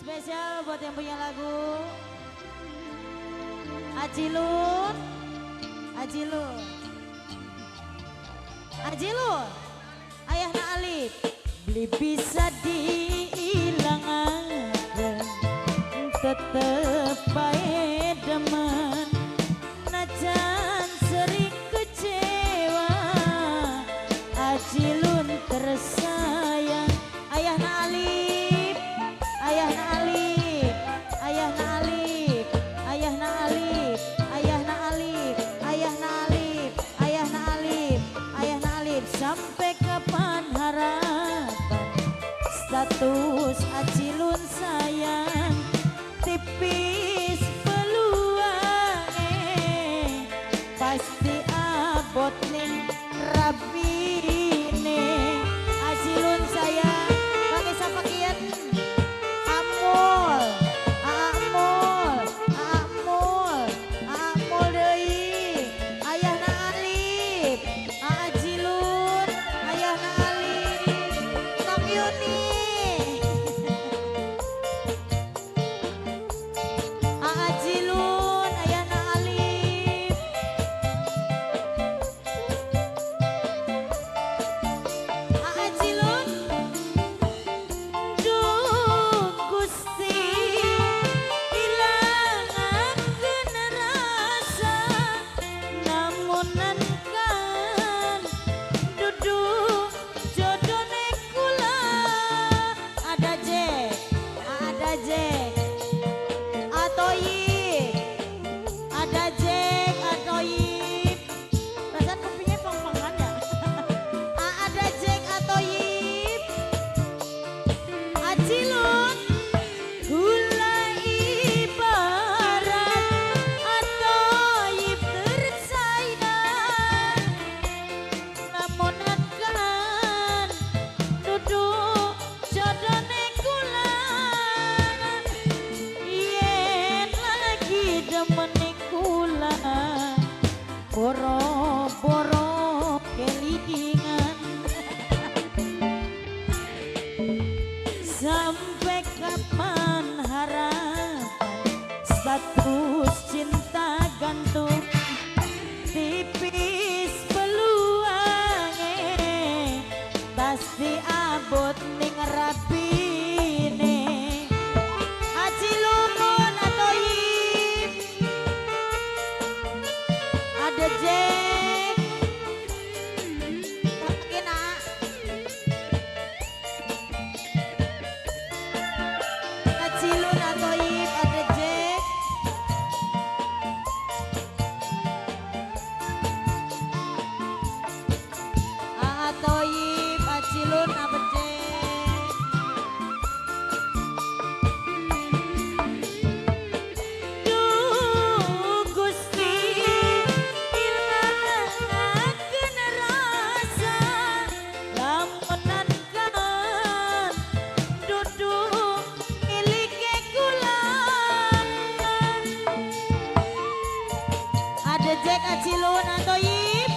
Spesial buat yang punya lagu Ajilun, Ajilun, Ajilun, Ayahna Alif. Beli bisa diilangakan, tetep bae demen, najan sering kecewa. Ajilun tersayang, Ayahna Alif, Ayahna Alif, Ayahna Alif, Ayahna Alif, Ayahna Alif, Ayahna Alif, Ayahna Alif, Ayahna Alif. Sampai kapan harapan status Ajilun sayang, tipis peluangnya pasti abot ning rabine. Ajilun sayang pakai sapakian amul, amul, amul, amul deui. Ayahna Alif, Ajilun, Ayahna Alif, Kang Yuni. Ajilun, Ayahna Alif. Ajilun, duh Gusti, ilangakeun rasa, namunan kan duduk jodone kula. Ada Jack, ada Jack, Atoyib, ada Jack, Atoyib. Perasaan kopinya pang-pangan ya. Ada Jack, Atoyib, Ajilun. Gula ibarat Atoyib tersayang, namun akan duduk jodone kula. Yen lagi demene kula, boro-boro kelingan. Sampai kapan harapan status cinta gantung, tipis peluangnya pasti abot ning rabine. Ajilun, Atoyib, ada Jack, pakai nak. Ajilun, Atoyib, ada Jack. Atoyib, Ajilun, apa Jack. Duh Gusti, ilangakeun rasa, lamunan kan duduk milike kula. Ada Jack, Ajilun, Atoyib.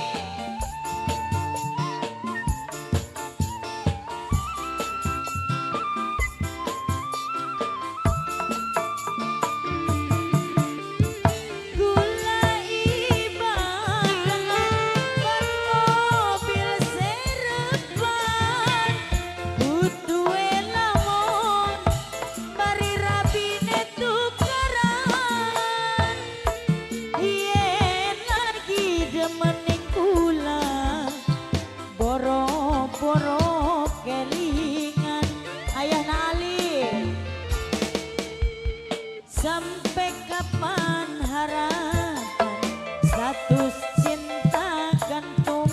Gula ibarat mobil serepan, butuhe lamun bari rabine tukaran. Yen lagi demen ning kula, boro-boro kelingan. Ayahna Alif. Sampai kapan harapan status cinta gantung,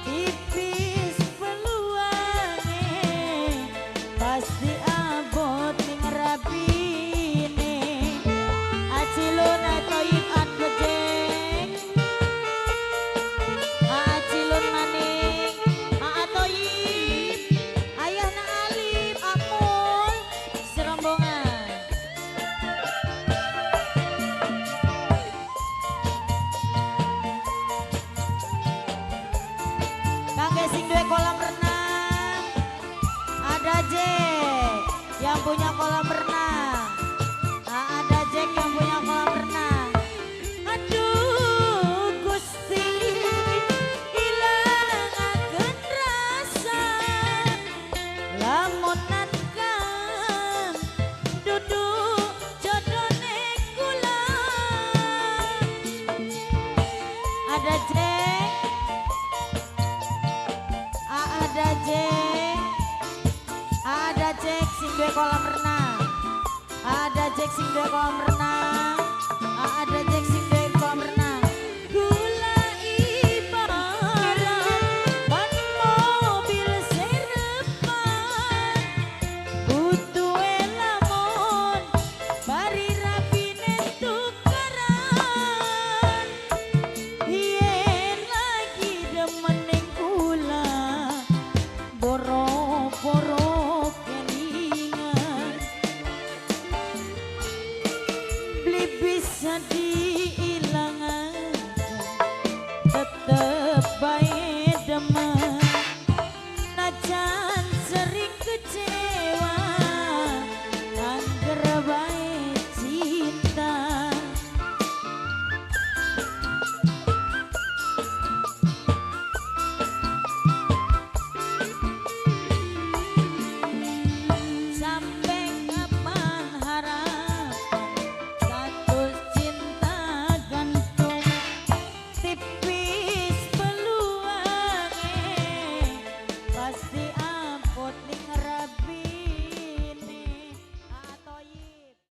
tipis peluangnya pasti abot ning rabine. Ajilun, Atoyib, ada Jack, Ajilun maning, Atoyib, Ayahna Alif, amul serombongan. Kangge sing duwe kolam renang, ada Jack. yang punya kolam renang. Ada Jack yang punya kolam renang. Aduh Gusti, ilangakeun rasa lamunan kan duduk jodone kula. Ada Jack, ada Jack, ada Jack sing duwe kolam renang. Ada Jack sing duwe kolam renang. Ada